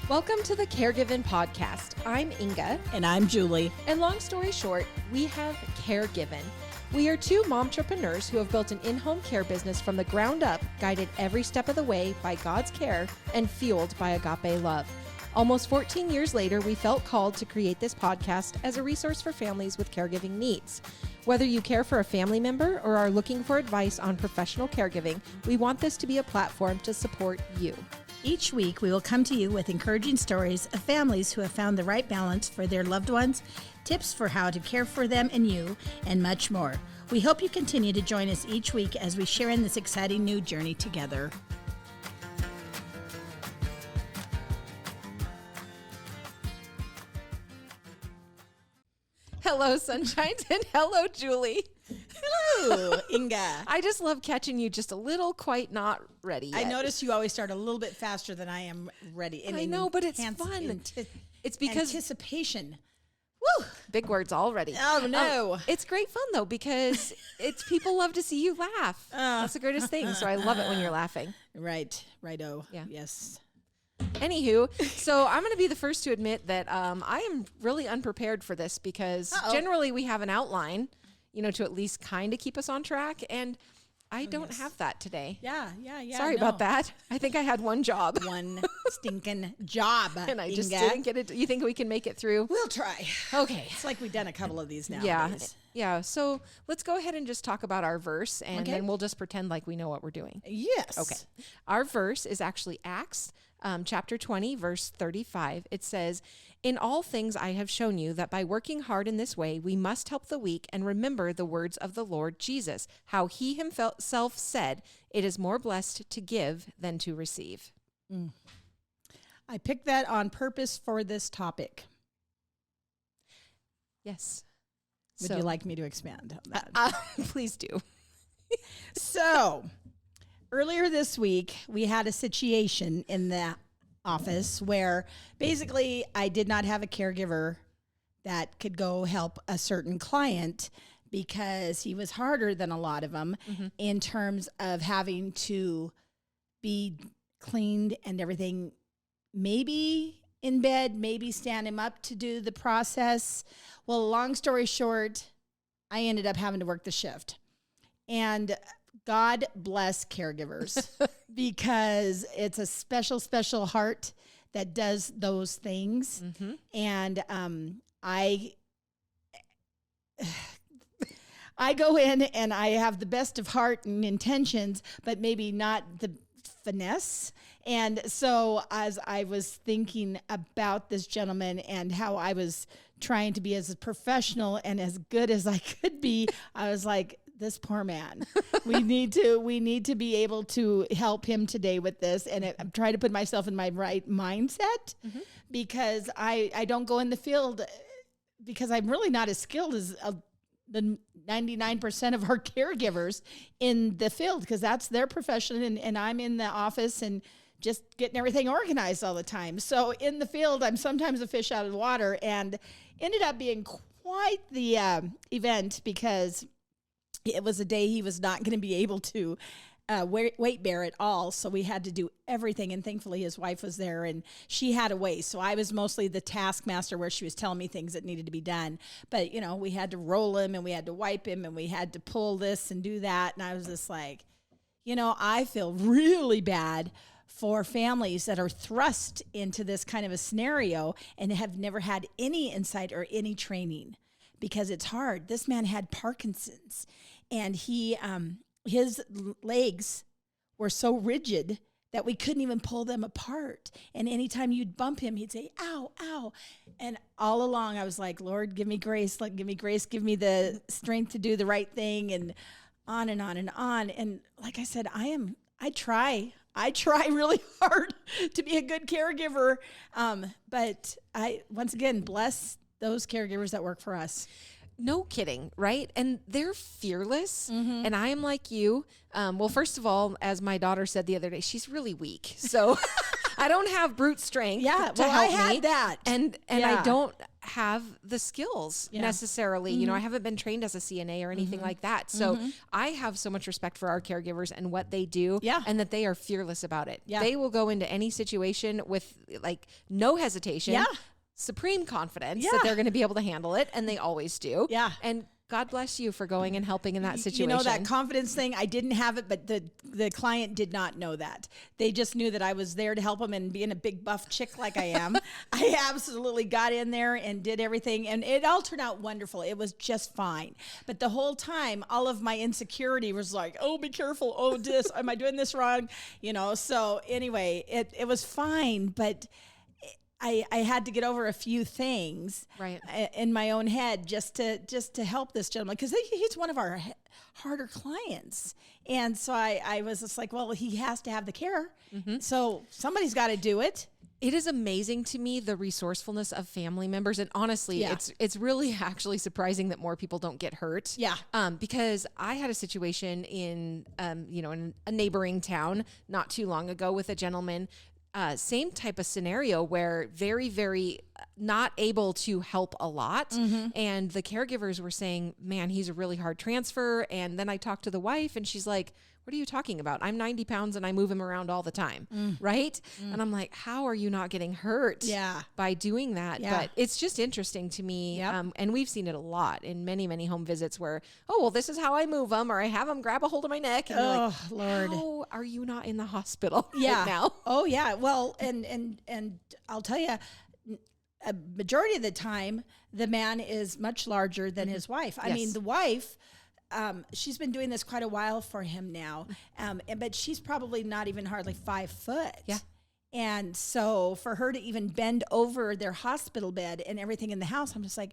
Welcome to the Caregiving Podcast. I'm Inga. And I'm Julie. And long story short, we have Caregiving. We are two momtrepreneurs who have built an in-home care business from the ground up, guided every step of the way by God's care and fueled by agape love. Almost 14 years later, we felt called to create this podcast as a resource for families with caregiving needs. Whether you care for a family member or are looking for advice on professional caregiving, we want this to be a platform to support you. Each week, we will come to you with encouraging stories of families who have found the right balance for their loved ones, tips for how to care for them and you, and much more. We hope you continue to join us each week as we share in this exciting new journey together. Hello, Sunshines, and hello, Julie. Hello, Inga. I just love catching you just a little quite not ready yet. I notice you always start a little bit faster than I am ready. I know, but it's fun. It's because anticipation. Woo! Big words already. Oh, no. It's great fun, though, because it's people love to see you laugh. That's the greatest thing, so I love it when you're laughing. Right. Righto. Yeah. Yes. Anywho, so I'm going to be the first to admit that I am really unprepared for this because generally we have an outline, to at least kind of keep us on track, and I don't have that today. Yeah. Sorry about that. I think I had one job. One stinking job, and I just Inga. didn't get it. You think we can make it through? We'll try. Okay. It's like we've done a couple of these now. Yeah. So let's go ahead and just talk about our verse, and then we'll just pretend like we know what we're doing. Yes. Okay. Our verse is actually Acts chapter 20, verse 35. It says, "In all things I have shown you that by working hard in this way, we must help the weak and remember the words of the Lord Jesus, how he himself said, it is more blessed to give than to receive." I picked that on purpose for this topic. Yes. Would you like me to expand on that? Please do. So, earlier this week, we had a situation in the office where basically I did not have a caregiver that could go help a certain client because he was harder than a lot of them in terms of having to be cleaned and everything, maybe in bed, maybe stand him up to do the process. Well, long story short, I ended up having to work the shift. And God bless caregivers because it's a special, special heart that does those things. And I go in and I have the best of heart and intentions, but maybe not the finesse. And so as I was thinking about this gentleman and how I was trying to be as professional and as good as I could be, I was like, this poor man, we need to be able to help him today with this. And I'm trying to put myself in my right mindset because I don't go in the field because I'm really not as skilled as the 99% of our caregivers in the field, because that's their profession. And I'm in the office and just getting everything organized all the time. So in the field, I'm sometimes a fish out of the water, and ended up being quite the event because it was a day he was not going to be able to weight bear at all. So we had to do everything. And thankfully his wife was there and she had a way. So I was mostly the taskmaster where she was telling me things that needed to be done. But, we had to roll him and we had to wipe him and we had to pull this and do that. And I was just like, I feel really bad for families that are thrust into this kind of a scenario and have never had any insight or any training, because it's hard. This man had Parkinson's, and his legs were so rigid that we couldn't even pull them apart. And anytime you'd bump him, he'd say, "Ow, ow." And all along I was like, Lord, give me grace, give me grace, give me the strength to do the right thing, and on and on and on. And like I said, I try really hard to be a good caregiver. But I, once again, bless those caregivers that work for us. No kidding, right? And they're fearless. And I am like you. Well, first of all, as my daughter said the other day, she's really weak. So I don't have brute strength Yeah, to well, I help had me. that. And Yeah. I don't have the skills necessarily. You know, I haven't been trained as a CNA or anything like that. So I have so much respect for our caregivers and what they do and that they are fearless about it. Yeah. They will go into any situation with like no hesitation. Yeah. Supreme confidence Yeah. that they're going to be able to handle it, and they always do. Yeah. And God bless you for going and helping in that situation. You know, that confidence thing, I didn't have it, but the client did not know that. They just knew that I was there to help them, and being a big buff chick like I am, I absolutely got in there and did everything, and it all turned out wonderful. It was just fine. But the whole time, all of my insecurity was like, oh, be careful. Oh, am I doing this wrong? You know, so anyway, it was fine, but I had to get over a few things in my own head just to help this gentleman, because he's one of our harder clients. And so I was just like, well, he has to have the care. So somebody's got to do it. It is amazing to me, the resourcefulness of family members. And honestly, it's really actually surprising that more people don't get hurt. Yeah. Because I had a situation in a neighboring town not too long ago with a gentleman. Same type of scenario where very, very not able to help a lot. And the caregivers were saying, man, he's a really hard transfer. And then I talked to the wife and she's like, what are you talking about? I'm 90 pounds and I move him around all the time. Right. And I'm like, how are you not getting hurt by doing that? But it's just interesting to me. And we've seen it a lot in many, many home visits where, oh, well, this is how I move them, or I have them grab a hold of my neck. And oh, like, Lord. how are you not in the hospital right now? Oh, yeah. Well, and I'll tell you, a majority of the time, the man is much larger than his wife. I mean, the wife, she's been doing this quite a while for him now, but she's probably not even hardly 5 foot. Yeah. And so for her to even bend over their hospital bed and everything in the house, I'm just like,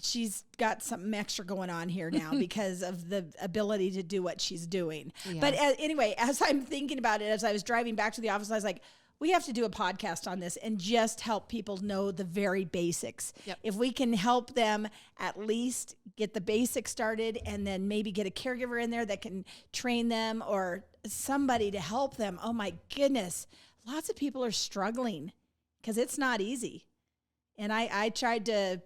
she's got something extra going on here now because of the ability to do what she's doing. Yeah. But anyway, as I'm thinking about it, as I was driving back to the office, I was like, we have to do a podcast on this and just help people know the very basics. Yep. If we can help them at least get the basics started, and then maybe get a caregiver in there that can train them, or somebody to help them. Oh my goodness. Lots of people are struggling because it's not easy. And I tried to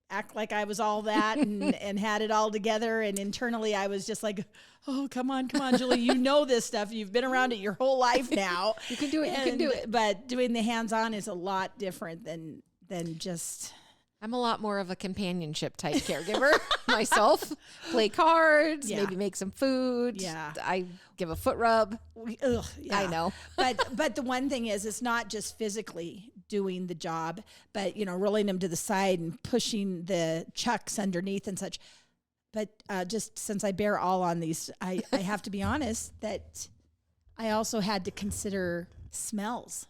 act like I was all that and had it all together. And internally I was just like, oh, come on, Julie, you know this stuff. You've been around it your whole life now. You can do it. You can do it. But doing the hands-on is a lot different than just... I'm a lot more of a companionship type caregiver myself. Play cards, maybe make some food. Yeah. I give a foot rub. I know. But the one thing is, it's not just physically doing the job, but, rolling them to the side and pushing the chucks underneath and such. But just since I bear all on these, I have to be honest that I also had to consider smells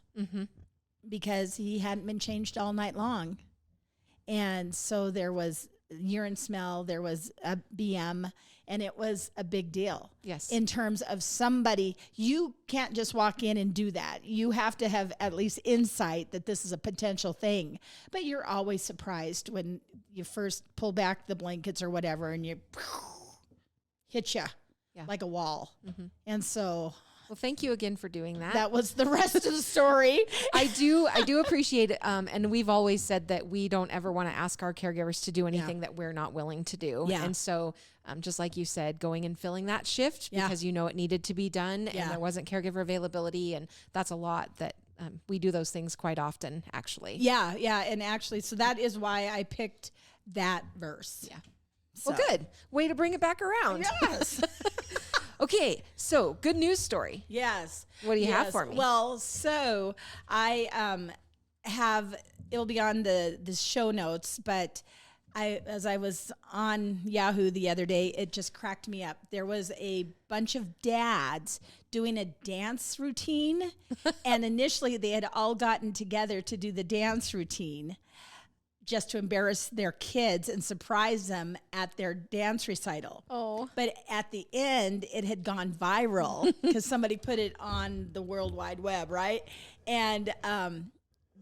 because he hadn't been changed all night long. And so there was urine smell, there was a BM, and it was a big deal. Yes. In terms of somebody, you can't just walk in and do that. You have to have at least insight that this is a potential thing. But you're always surprised when you first pull back the blankets or whatever and you hit you like a wall. And so... Well, thank you again for doing that. That was the rest of the story. I do appreciate it. And we've always said that we don't ever want to ask our caregivers to do anything that we're not willing to do. Yeah. And so, just like you said, going and filling that shift because it needed to be done and there wasn't caregiver availability. And that's a lot that we do those things quite often, actually. Yeah. And actually, so that is why I picked that verse. Yeah. So. Well, good. Way to bring it back around. Yes. Okay, so good news story. Yes. What do you have for me? Well, so I it'll be on the show notes, but as I was on Yahoo the other day, it just cracked me up. There was a bunch of dads doing a dance routine, and initially they had all gotten together to do the dance routine just to embarrass their kids and surprise them at their dance recital. Oh. But at the end, it had gone viral because somebody put it on the World Wide Web, right? And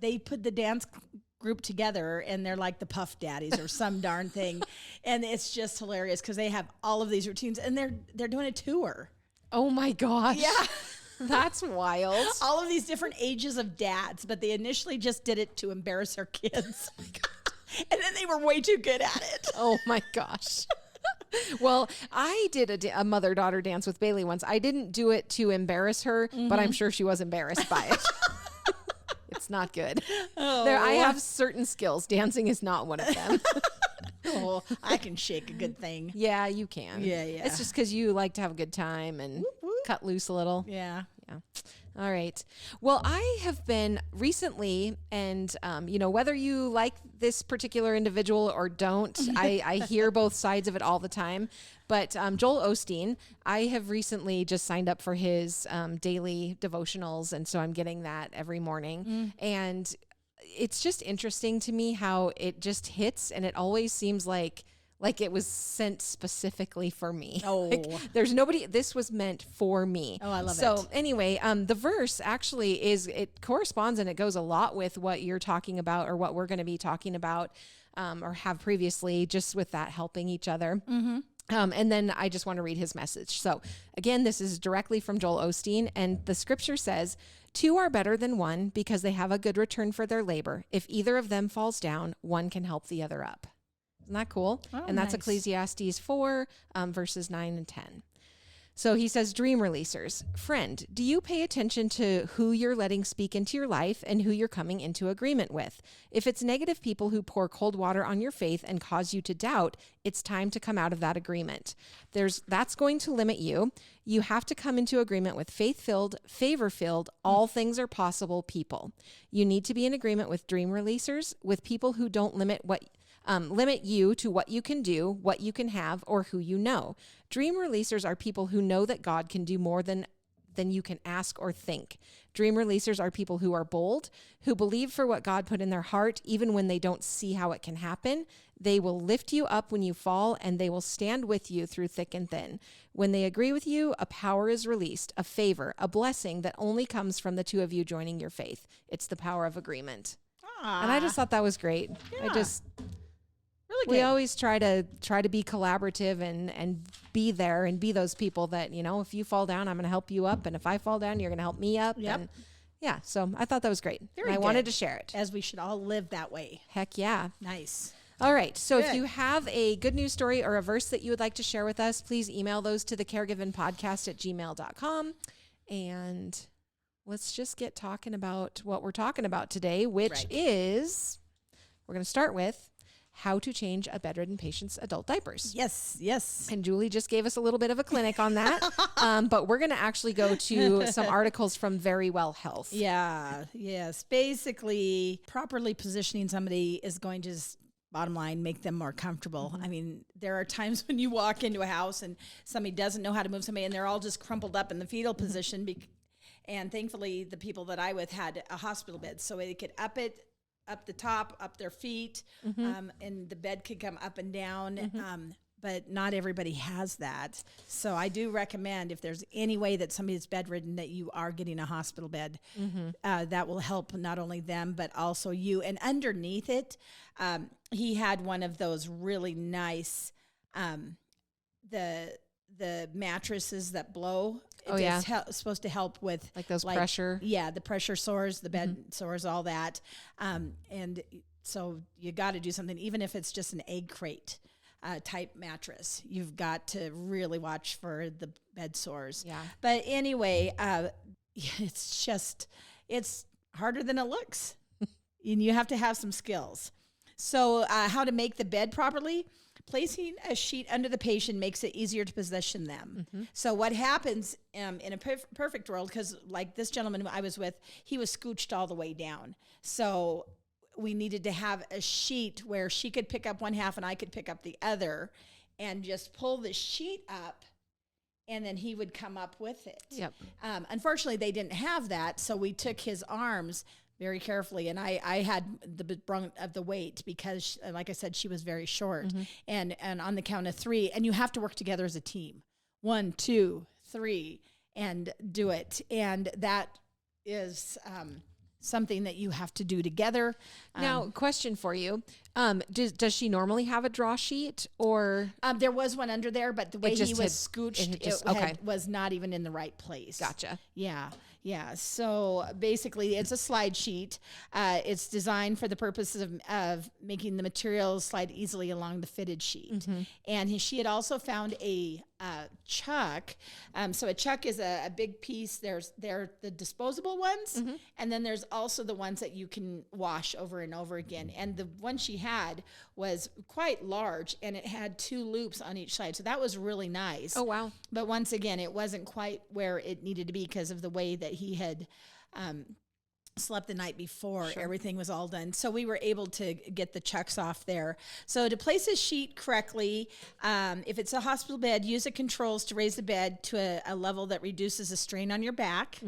they put the dance group together, and they're like the Puff Daddies or some darn thing. And it's just hilarious because they have all of these routines, and they're doing a tour. Oh, my gosh. Yeah. That's wild. All of these different ages of dads, but they initially just did it to embarrass their kids. And then they were way too good at it. Oh my gosh. Well, I did a mother-daughter dance with Bailey once. I didn't do it to embarrass her, but I'm sure she was embarrassed by it. It's not good. Oh. I have certain skills. Dancing is not one of them. Oh, I can shake a good thing. Yeah, you can. Yeah. It's just because you like to have a good time and cut loose a little. Yeah. Yeah. All right. Well, I have been recently, and whether you like this particular individual or don't, I hear both sides of it all the time. But Joel Osteen, I have recently just signed up for his daily devotionals, and so I'm getting that every morning. And it's just interesting to me how it just hits, and it always seems like it was sent specifically for me. Oh. There's nobody, this was meant for me. Oh, I love it. So anyway, the verse actually it corresponds and it goes a lot with what you're talking about or what we're going to be talking about or have previously, just with that helping each other. And then I just want to read his message. So again, this is directly from Joel Osteen, and the scripture says, "Two are better than one because they have a good return for their labor. If either of them falls down, one can help the other up." Isn't that cool? Oh, and that's nice. Ecclesiastes 4, verses 9 and 10. So he says, dream releasers. Friend, do you pay attention to who you're letting speak into your life and who you're coming into agreement with? If it's negative people who pour cold water on your faith and cause you to doubt, it's time to come out of that agreement. That's going to limit you. You have to come into agreement with faith-filled, favor-filled, all things are possible people. You need to be in agreement with dream releasers, with people who don't limit you to what you can do, what you can have, or who you know. Dream releasers are people who know that God can do more than you can ask or think. Dream releasers are people who are bold, who believe for what God put in their heart, even when they don't see how it can happen. They will lift you up when you fall, and they will stand with you through thick and thin. When they agree with you, a power is released, a favor, a blessing that only comes from the two of you joining your faith. It's the power of agreement. And I just thought that was great. Yeah. Really good. We always try to be collaborative and be there and be those people that, if you fall down, I'm going to help you up. And if I fall down, you're going to help me up. Yep. And yeah. So I thought that was great. Very and I good. wanted to share it. As we should all live that way. Heck yeah. Nice. All right. So if Good. you have a good news story or a verse that you would like to share with us, please email those to thecaregivenpodcast@gmail.com. And let's just get talking about what we're talking about today, which is, we're going to start with how to change a bedridden patient's adult diapers. Yes. And Julie just gave us a little bit of a clinic on that. But we're going to actually go to some articles from Very Well Health. Yeah. Yes. Basically, properly positioning somebody is going to just, bottom line, make them more comfortable. I mean, there are times when you walk into a house and somebody doesn't know how to move somebody and they're all just crumpled up in the fetal position. And thankfully, the people that I with had a hospital bed, so they could up the top, up their feet, and the bed could come up and down. But not everybody has that. So I do recommend, if there's any way that somebody's bedridden, that you are getting a hospital bed. That will help not only them, but also you. And underneath it, he had one of those really nice, the mattresses that blow. It's supposed to help with like those pressure. Yeah, the pressure sores, the bed sores, all that. And so you got to do something, even if it's just an egg crate type mattress. You've got to really watch for the bed sores. Yeah. But anyway, it's harder than it looks. And you have to have some skills. So how to make the bed properly? Placing a sheet under the patient makes it easier to position them. So what happens in a perfect world, because like this gentleman I was with, he was scooched all the way down. So we needed to have a sheet where she could pick up one half and I could pick up the other and just pull the sheet up, and then he would come up with it. Yep. Unfortunately, they didn't have that, so we took his arms very carefully, and I had the brunt of the weight because, like I said, she was very short. And on the count of 3, and you have to work together as a team. 1, 2, 3, and do it. And that is something that you have to do together. Now, question for you. Does she normally have a draw sheet or? There was one under there, but the way he was scooched, okay. was not even in the right place. Gotcha. Yeah. Yeah. So basically, it's a slide sheet. It's designed for the purposes of making the materials slide easily along the fitted sheet. And she had also found a chuck. So a chuck is a big piece. They're the disposable ones, and then there's also the ones that you can wash over and over again. And the one she had was quite large, and it had 2 loops on each side. So that was really nice. Oh, wow. But once again, it wasn't quite where it needed to be because of the way that he had slept the night before. Sure. Everything was all done. So we were able to get the chucks off there. So to place a sheet correctly, if it's a hospital bed, use the controls to raise the bed to a level that reduces the strain on your back.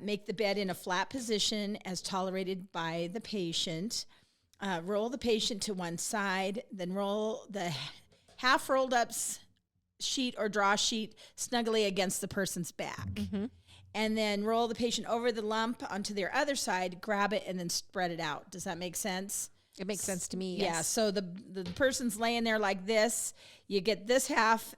Make the bed in a flat position as tolerated by the patient. Roll the patient to one side, then roll the half rolled up sheet or draw sheet snugly against the person's back. And then roll the patient over the lump onto their other side, grab it, and then spread it out. Does that make sense? It makes sense to me. Yeah. Yes. So the person's laying there like this. You get this half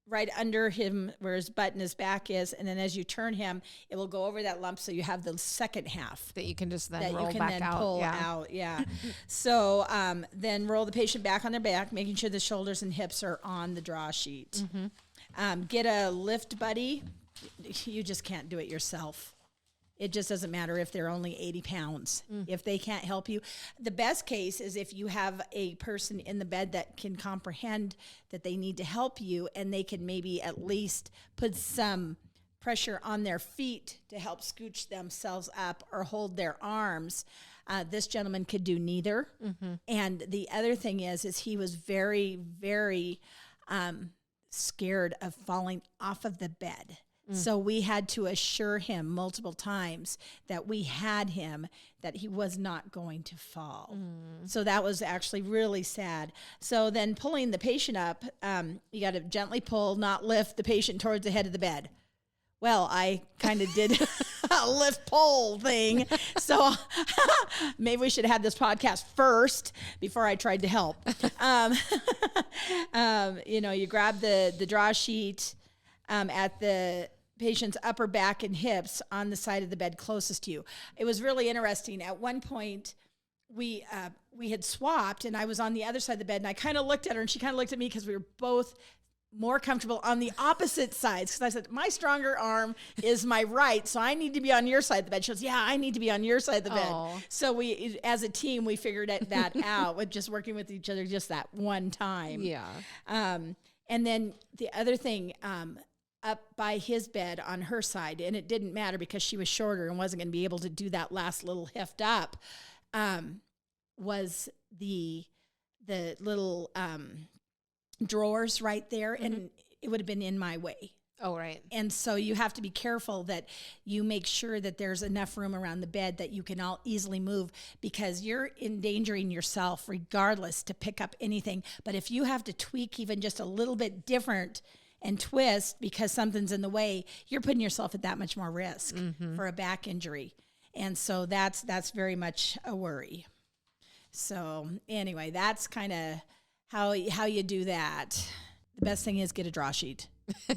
right under him where his butt and his back is, and then as you turn him, it will go over that lump, so you have the second half that you can just then that roll you can back then out. pull out. Yeah. So then roll the patient back on their back, making sure the shoulders and hips are on the draw sheet. Get a lift buddy. You just can't do it yourself. It just doesn't matter if they're only 80 pounds. If they can't help you, the best case is if you have a person in the bed that can comprehend that they need to help you, and they can maybe at least put some pressure on their feet to help scooch themselves up or hold their arms. This gentleman could do neither. And the other thing is he was very, very scared of falling off of the bed. So we had to assure him multiple times that we had him, that he was not going to fall. So that was actually really sad. So then pulling the patient up, you got to gently pull, not lift the patient towards the head of the bed. Well, I kind of did a lift pull thing. So maybe we should have had this podcast first before I tried to help. You grab the draw sheet at the patient's upper back and hips on the side of the bed closest to you. It was really interesting. At one point, we had swapped, and I was on the other side of the bed, and I kind of looked at her, and she kind of looked at me because we were both more comfortable on the opposite sides. Because I said, my stronger arm is my right, so I need to be on your side of the bed. She goes, yeah, I need to be on your side of the bed. So we, as a team, we figured that out with just working with each other just that one time. Yeah. And then the other thing, up by his bed on her side, and it didn't matter because she was shorter and wasn't going to be able to do that last little lift up, was the little drawers right there, and it would have been in my way. Oh, right. And so you have to be careful that you make sure that there's enough room around the bed that you can all easily move, because you're endangering yourself regardless to pick up anything. But if you have to tweak even just a little bit different and twist because something's in the way, you're putting yourself at that much more risk for a back injury. And so that's very much a worry. So anyway, that's kind of how you do that. The best thing is get a draw sheet.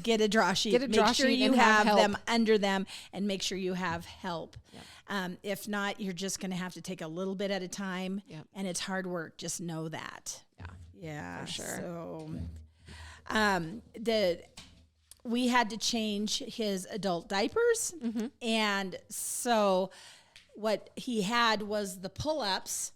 Get a draw sheet. Make sure you have them under them, and make sure you have help. Yep. If not, you're just going to have to take a little bit at a time, and it's hard work. Just know that. Yeah, for sure. So we had to change his adult diapers, and so what he had was the pull-ups,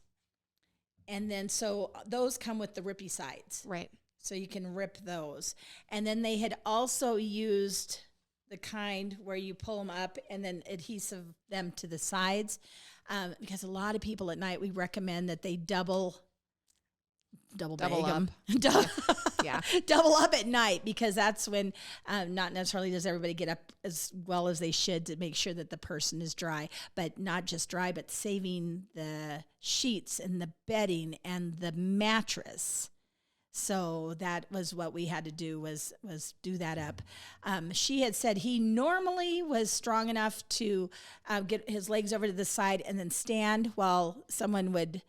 and then so those come with the rippy sides, right? So you can rip those. And then they had also used the kind where you pull them up and then adhesive them to the sides, because a lot of people at night, we recommend that they double up. Double up at night, because that's when not necessarily does everybody get up as well as they should to make sure that the person is dry, but not just dry, but saving the sheets and the bedding and the mattress. So that was what we had to do, was do that up. She had said he normally was strong enough to get his legs over to the side and then stand while someone would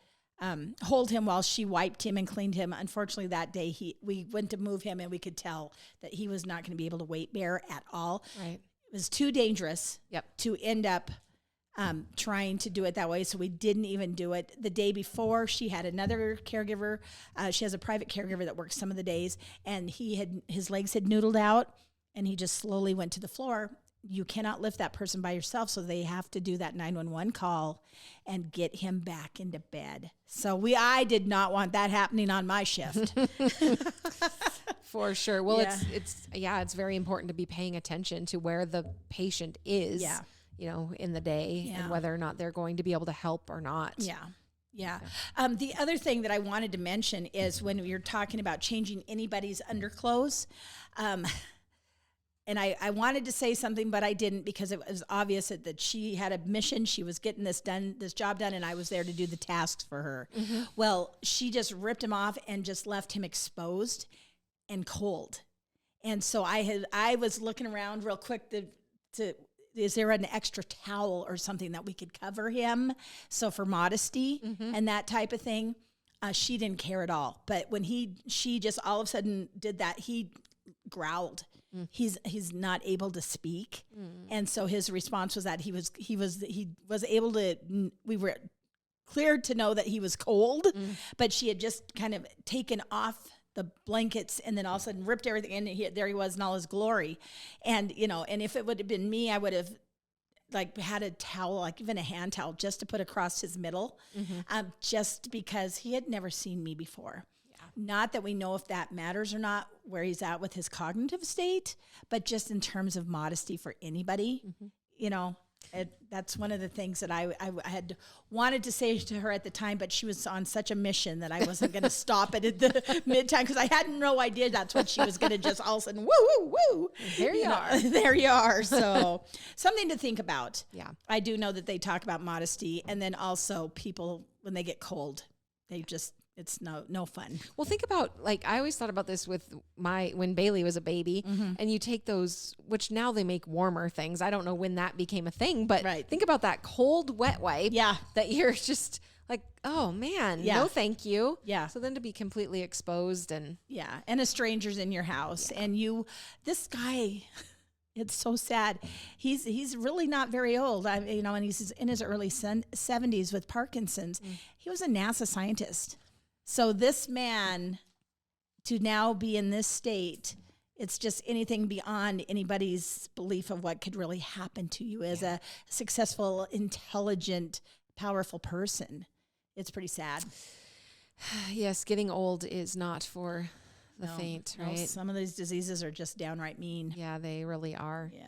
hold him while she wiped him and cleaned him. Unfortunately, that day we went to move him, and we could tell that he was not going to be able to weight bear at all. Right. It was too dangerous Yep. to end up trying to do it that way, so we didn't even do it. The day before, she had another caregiver. She has a private caregiver that works some of the days, and his legs had noodled out, and he just slowly went to the floor. You cannot lift that person by yourself, so they have to do that 911 call and get him back into bed. So I did not want that happening on my shift. For sure. Well, Yeah. it's very important to be paying attention to where the patient is, Yeah. In the day, Yeah. and whether or not they're going to be able to help or not. Yeah. The other thing that I wanted to mention is when you're talking about changing anybody's underclothes, and I wanted to say something, but I didn't, because it was obvious that she had a mission. She was getting this job done, and I was there to do the tasks for her. Mm-hmm. Well, she just ripped him off and just left him exposed and cold. And so I was looking around real quick to is there an extra towel or something that we could cover him? So for modesty and that type of thing, she didn't care at all. But when she just all of a sudden did that, he growled. He's not able to speak, and so his response was that he was able to. We were cleared to know that he was cold, but she had just kind of taken off the blankets and then all of a sudden ripped everything, and there he was in all his glory. And and if it would have been me, I would have had a towel, like even a hand towel, just to put across his middle, just because he had never seen me before. Not that we know if that matters or not, where he's at with his cognitive state, but just in terms of modesty for anybody, that's one of the things that I had wanted to say to her at the time, but she was on such a mission that I wasn't going to stop it at the mid-time, because I had no idea that's what she was going to just all of a sudden, woo, woo, woo. There you are. There you are. So something to think about. Yeah. I do know that they talk about modesty, and then also people, when they get cold, it's no fun. Well, think about, I always thought about this with when Bailey was a baby, and you take those, which now they make warmer things. I don't know when that became a thing, but think about that cold, wet wipe. Yeah. That you're just like, oh man, no thank you. Yeah. So then to be completely exposed and. Yeah. And a stranger's in your house, and this guy, it's so sad. He's really not very old. And he's in his early 70s with Parkinson's. He was a NASA scientist. So this man, to now be in this state, it's just anything beyond anybody's belief of what could really happen to you as a successful, intelligent, powerful person. It's pretty sad. Yes, getting old is not for the faint, right? No, some of these diseases are just downright mean. Yeah, they really are. Yeah.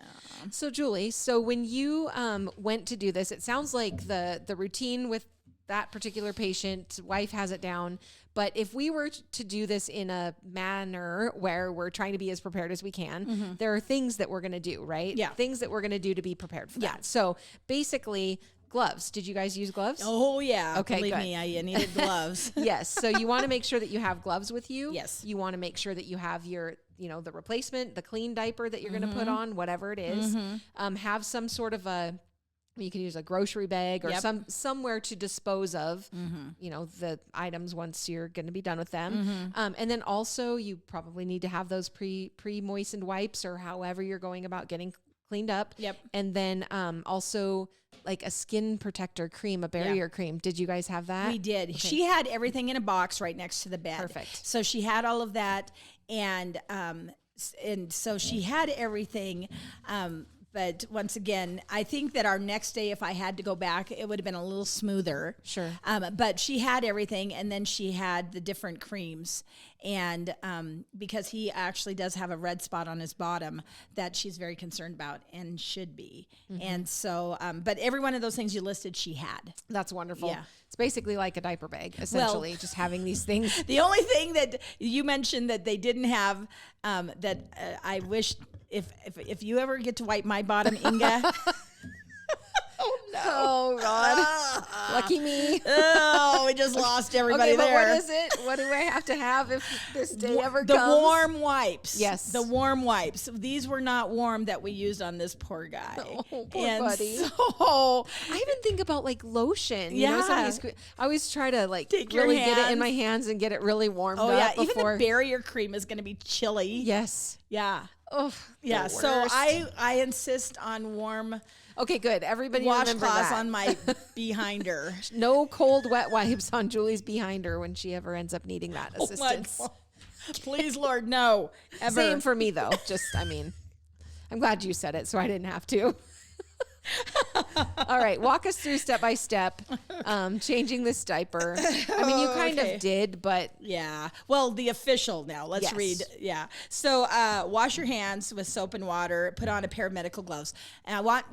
So Julie, when you went to do this, it sounds like the routine with that particular patient, wife has it down. But if we were to do this in a manner where we're trying to be as prepared as we can, there are things that we're going to do, right? Yeah. Things that we're going to do to be prepared for that. So basically, gloves. Did you guys use gloves? Oh, yeah. Okay, Believe good. me, I needed gloves. Yes. So you want to make sure that you have gloves with you. Yes. You want to make sure that you have your, the replacement, the clean diaper that you're going to put on, whatever it is. Have some sort of you can use a grocery bag or somewhere to dispose of, the items once you're going to be done with them. And then also you probably need to have those pre-moistened wipes or however you're going about getting cleaned up. Yep. And then also like a skin protector cream, a barrier cream. Did you guys have that? We did. Okay. She had everything in a box right next to the bed. Perfect. So she had all of that. And so she had everything. But once again, I think that our next day, if I had to go back, it would have been a little smoother. Sure. But she had everything, and then she had the different creams. And because he actually does have a red spot on his bottom that she's very concerned about and should be. And so, but every one of those things you listed, she had. That's wonderful. Yeah. It's basically like a diaper bag, essentially, just having these things. The only thing that you mentioned that they didn't have that I wish if you ever get to wipe my bottom, Inga. Oh no. Oh, God. Lucky me. Oh, we just lost everybody Okay, but there. what is it? What do I have to have if this day ever The comes? warm wipes. Yes. The warm wipes. These were not warm that we used on this poor guy. Oh, poor and buddy. So, I even think about like lotion. You know, Yeah. I always try to like Take your really get it in hands. my hands and get it really warmed oh up yeah, before. even the barrier cream is going to be chilly. Yes. Yeah. Oh, Yeah. the So worst. I insist on warm Okay, good. Everybody remember washcloths that. on my behinder. No cold, wet wipes on Julie's behind her when she ever ends up needing that Oh my assistance. God. Please, Lord, no. Ever. Same for me, though. Just, I mean, I'm glad you said it, so I didn't have to. All right, walk us through step by step, changing this diaper. I mean, you kind Okay. of did, but Yeah. Well, the official now. Let's Yes. read. Yeah. So wash your hands with soap and water. Put on a pair of medical gloves. And I want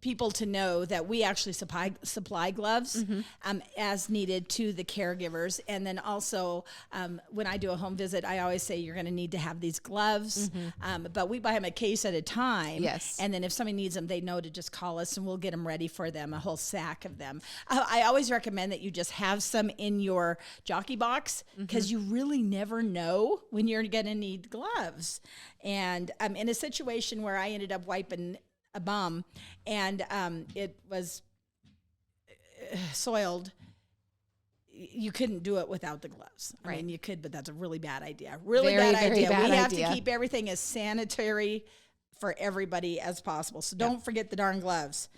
people to know that we actually supply gloves as needed to the caregivers. And then also when I do a home visit, I always say you're going to need to have these gloves. But we buy them a case at a time. Yes. And then if somebody needs them, they know to just call us and we'll get them ready for them, a whole sack of them. I always recommend that you just have some in your jockey box because you really never know when you're going to need gloves. And in a situation where I ended up wiping a bum and it was soiled, you couldn't do it without the gloves. I Right. mean, you could, but that's a really bad idea. Really Very, bad very idea. bad We have idea. to keep everything as sanitary for everybody as possible. So don't forget the darn gloves.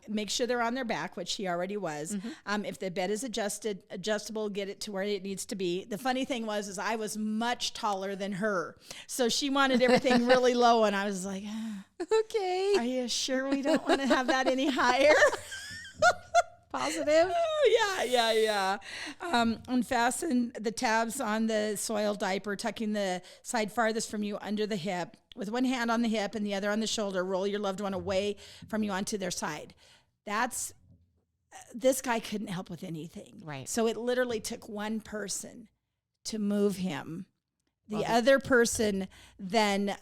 Make sure they're on their back, which he already was. If the bed is adjustable, get it to where it needs to be. The funny thing is I was much taller than her. So she wanted everything really low. And I was like, okay. are you sure we don't want to have that any higher? Positive. Oh, yeah. Unfasten the tabs on the soiled diaper, tucking the side farthest from you under the hip. With one hand on the hip and the other on the shoulder, roll your loved one away from you onto their side. This guy couldn't help with anything. Right. So it literally took one person to move him. The other person then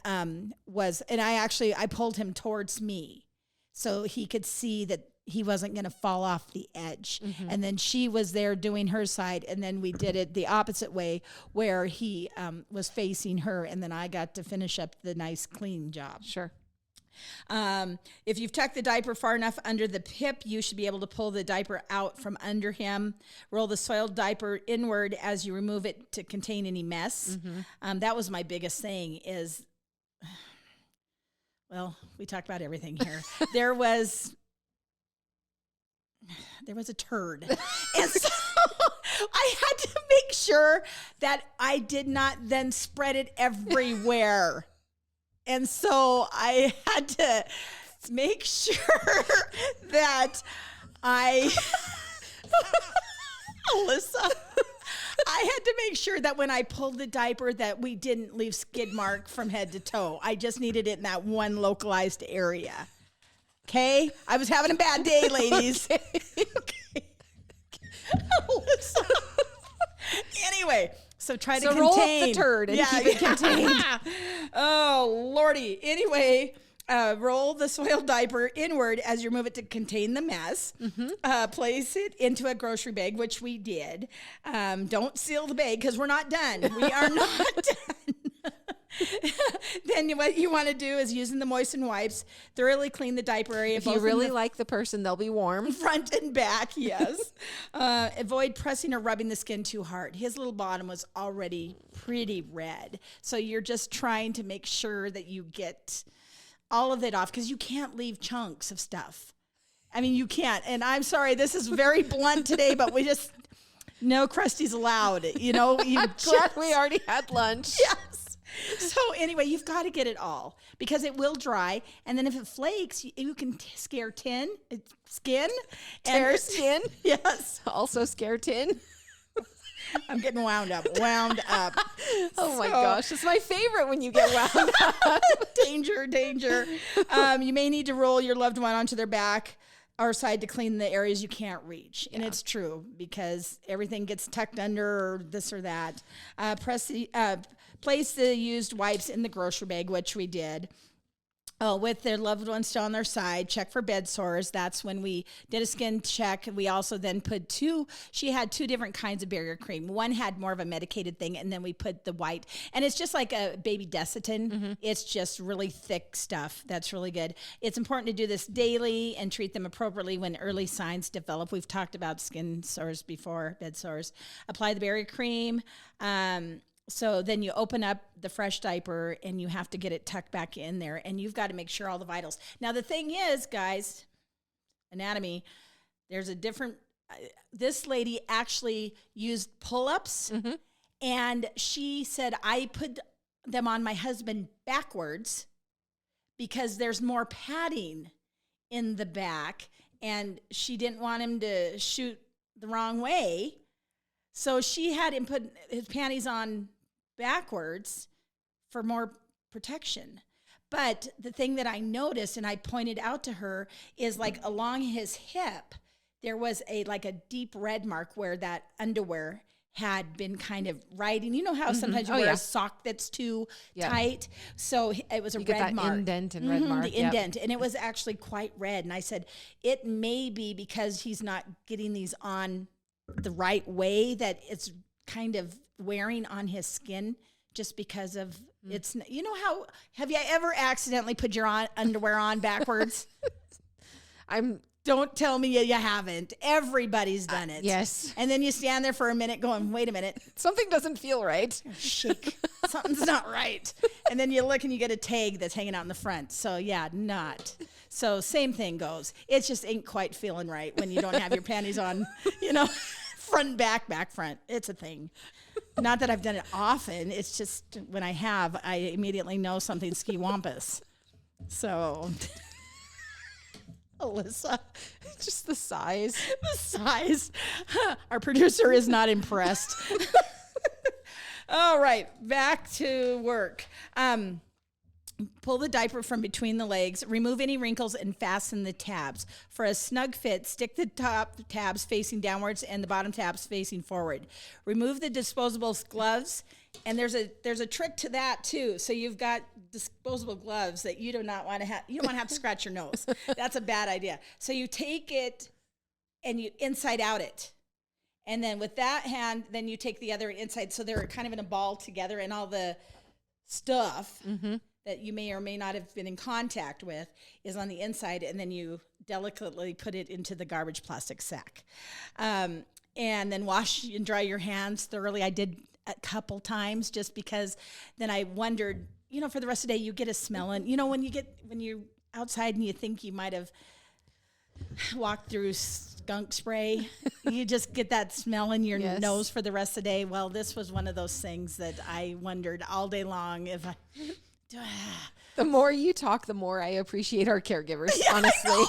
was, and I pulled him towards me so he could see that he wasn't going to fall off the edge. And then she was there doing her side. And then we did it the opposite way where he was facing her. And then I got to finish up the nice clean job. Sure. If you've tucked the diaper far enough under the hip, you should be able to pull the diaper out from under him. Roll the soiled diaper inward as you remove it to contain any mess. That was my biggest thing is, well, we talked about everything here. There was a turd. And so I had to make sure that I did not then spread it everywhere. And so I had to make sure that Alyssa, I had to make sure that when I pulled the diaper that we didn't leave skid mark from head to toe. I just needed it in that one localized area. Okay? I was having a bad day, ladies. Okay. Alyssa. Anyway, so try to So contain. roll up the turd and keep it contained. Oh, Lordy. Anyway, roll the soiled diaper inward as you remove it to contain the mess. Place it into a grocery bag, which we did. Don't seal the bag because we're not done. We are not done. Then what you want to do is using the moistened wipes, thoroughly clean the diaper area. If you really like the person, they'll be warm. Front and back, yes. Avoid pressing or rubbing the skin too hard. His little bottom was already pretty red. So you're just trying to make sure that you get all of it off because you can't leave chunks of stuff. I mean, you can't. And I'm sorry, this is very blunt today, but we just, no crusties allowed. You know, you Glad we already had lunch. Yes. So anyway, you've got to get it all because it will dry. And then if it flakes, you can scare skin. Tear skin. Yes. Also scare tin. I'm getting wound up. Oh my gosh. It's my favorite when you get wound up. Danger. You may need to roll your loved one onto their back or side to clean the areas you can't reach. And it's true because everything gets tucked under or this or that. Place the used wipes in the grocery bag, which we did. Oh, with their loved ones still on their side, check for bed sores. That's when we did a skin check. We also then put she had 2 different kinds of barrier cream. One had more of a medicated thing, and then we put the white. And it's just like a baby Desitin. It's just really thick stuff. That's really good. It's important to do this daily and treat them appropriately when early signs develop. We've talked about skin sores before, bed sores. Apply the barrier cream. So then you open up the fresh diaper and you have to get it tucked back in there, and you've got to make sure all the vitals. Now, the thing is, guys, anatomy, there's a different, this lady actually used pull-ups, and she said, I put them on my husband backwards because there's more padding in the back, and she didn't want him to shoot the wrong way. So she had him put his panties on backwards for more protection. But the thing that I noticed, and I pointed out to her, is like along his hip, there was a deep red mark where that underwear had been kind of riding. You know how sometimes you wear a sock that's too tight? So it was a red mark. Indent and red mark. The indent. And it was actually quite red. And I said, it may be because he's not getting these on the right way that it's kind of wearing on his skin just because of it's, you know how, have you ever accidentally put your underwear on backwards? Don't tell me you haven't. Everybody's done it. Yes. And then you stand there for a minute going, wait a minute. Something doesn't feel right. Shake. Something's not right. And then you look and you get a tag that's hanging out in the front. So yeah, not. So same thing goes. It just ain't quite feeling right when you don't have your panties on, front and back front. It's a thing. Not that I've done it often. It's just when I have, I immediately know something's ski-wampus. So, Alyssa. Just the size. The size. Our producer is not impressed. All right, back to work. Pull the diaper from between the legs, remove any wrinkles, and fasten the tabs. For a snug fit, stick the top tabs facing downwards and the bottom tabs facing forward. Remove the disposable gloves, and there's a trick to that too. So you've got disposable gloves that you do not want to have. You don't want to have to scratch your nose. That's a bad idea. So you take it and you inside out it. And then with that hand, then you take the other inside. So they're kind of in a ball together, and all the stuff that you may or may not have been in contact with is on the inside, and then you delicately put it into the garbage plastic sack. And then wash and dry your hands thoroughly. I did a couple times just because then I wondered, for the rest of the day, you get a smell. And, when you're outside and you think you might have walked through skunk spray, you just get that smell in your nose for the rest of the day. Well, this was one of those things that I wondered all day long if I... The more you talk, the more I appreciate our caregivers, honestly.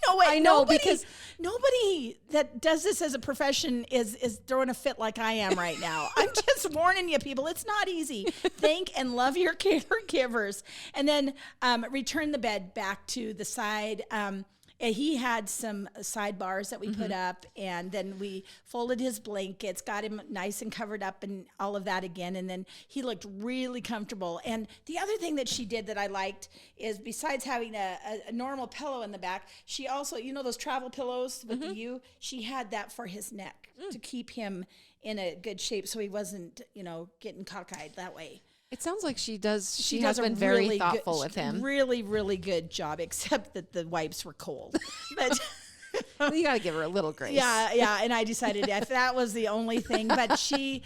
I know nobody, because nobody that does this as a profession is throwing a fit like I am right now. I'm just warning you, people. It's not easy. Thank and love your caregivers. And then return the bed back to the side. He had some sidebars that we put up, and then we folded his blankets, got him nice and covered up and all of that again, and then he looked really comfortable. And the other thing that she did that I liked is, besides having a normal pillow in the back, she also, those travel pillows with the U, she had that for his neck to keep him in a good shape so he wasn't, getting cockeyed that way. It sounds like she does. She does has been really very thoughtful with him. Really, really good job, except that the wipes were cold. But you got to give her a little grace. Yeah. And I decided if that was the only thing, but she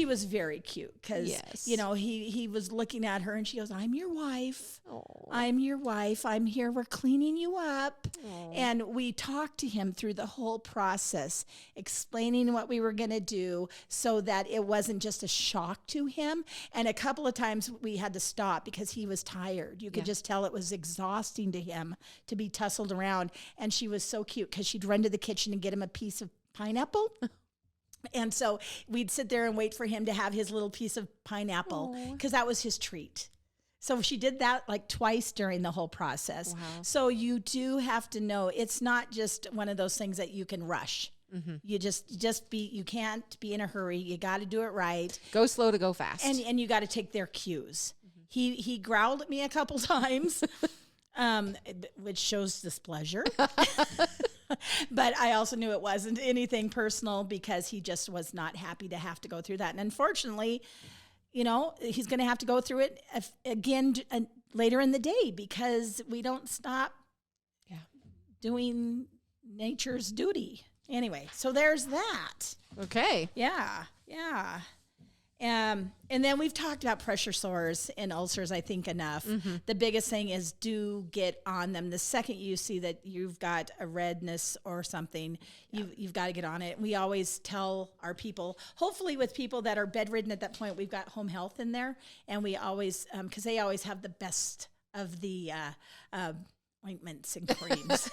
was very cute because, he was looking at her and she goes, I'm your wife. Aww. I'm your wife. I'm here. We're cleaning you up. Aww. And we talked to him through the whole process, explaining what we were going to do so that it wasn't just a shock to him. And a couple of times we had to stop because he was tired. You could just tell it was exhausting to him to be tussled around. And she was so cute because she'd run to the kitchen and get him a piece of pineapple. And so we'd sit there and wait for him to have his little piece of pineapple because that was his treat. So she did that like twice during the whole process. Wow. So you do have to know it's not just one of those things that you can rush. Mm-hmm. You can't be in a hurry. You got to do it right. Go slow to go fast. And you got to take their cues. Mm-hmm. He growled at me a couple times. which shows displeasure. But I also knew it wasn't anything personal because he just was not happy to have to go through that. And unfortunately, you know, he's going to have to go through it again later in the day because we don't stop doing nature's duty. Anyway, so there's that. Okay. Yeah. And then we've talked about pressure sores and ulcers, I think, enough. Mm-hmm. The biggest thing is do get on them. The second you see that you've got a redness or something, you've got to get on it. We always tell our people, hopefully with people that are bedridden at that point, we've got home health in there. And we always, because they always have the best of the ointments and creams.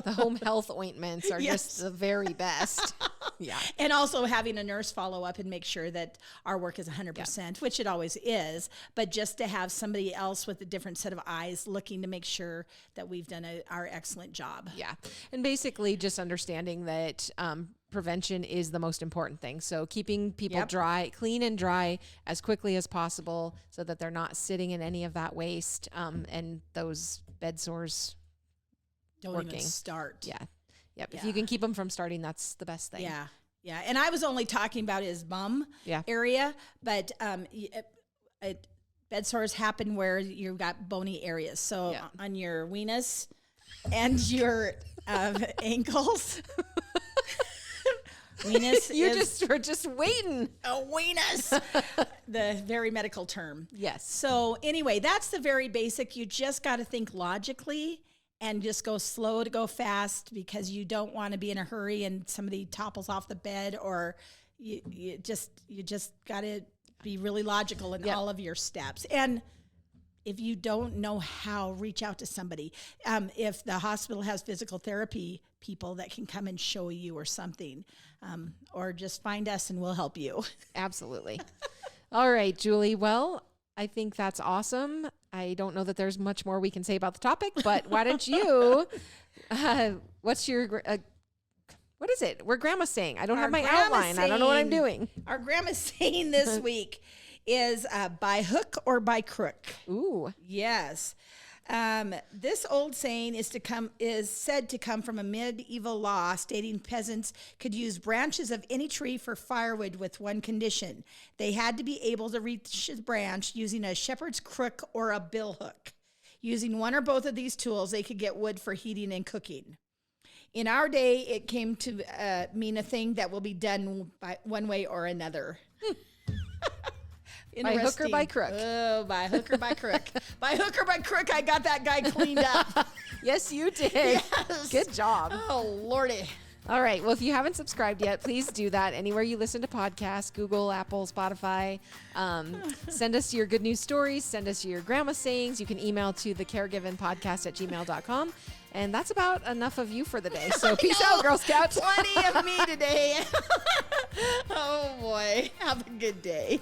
The home health ointments are just the very best. Yeah. And also having a nurse follow up and make sure that our work is 100%, which it always is, but just to have somebody else with a different set of eyes looking to make sure that we've done our excellent job. Yeah. And basically just understanding that prevention is the most important thing. So keeping people clean and dry as quickly as possible so that they're not sitting in any of that waste and those bed sores don't working. Even start. Yeah. Yep. Yeah. If you can keep them from starting, that's the best thing. Yeah. Yeah. And I was only talking about his bum area, but bed sores happen where you've got bony areas. So on your weenus and your ankles. Weenus we're just waiting. A weenus. The very medical term. Yes. So anyway, that's the very basic. You just got to think logically and just go slow to go fast because you don't want to be in a hurry and somebody topples off the bed, or you just got to be really logical in all of your steps. And if you don't know how, reach out to somebody. If the hospital has physical therapy people that can come and show you or something, or just find us and we'll help you. Absolutely. All right, Julie. Well, I think that's awesome. I don't know that there's much more we can say about the topic, but why don't you, what's your, what is it? We're grandma saying. I don't have my outline. I don't know what I'm doing. Our grandma saying this week is by hook or by crook. Ooh. Yes. This old saying is said to come from a medieval law stating peasants could use branches of any tree for firewood with one condition. They had to be able to reach the branch using a shepherd's crook or a billhook. Using one or both of these tools, they could get wood for heating and cooking. In our day, it came to mean a thing that will be done by one way or another. By hook or by crook? Oh, by hook or by crook. By hook or by crook, I got that guy cleaned up. Yes, you did. Yes. Good job. Oh, Lordy. All right. Well, if you haven't subscribed yet, please do that. Anywhere you listen to podcasts, Google, Apple, Spotify. Send us your good news stories. Send us your grandma sayings. You can email to thecaregivenpodcast@gmail.com. And that's about enough of you for the day. So peace out, Girl Scouts. Plenty of me today. Oh, boy. Have a good day.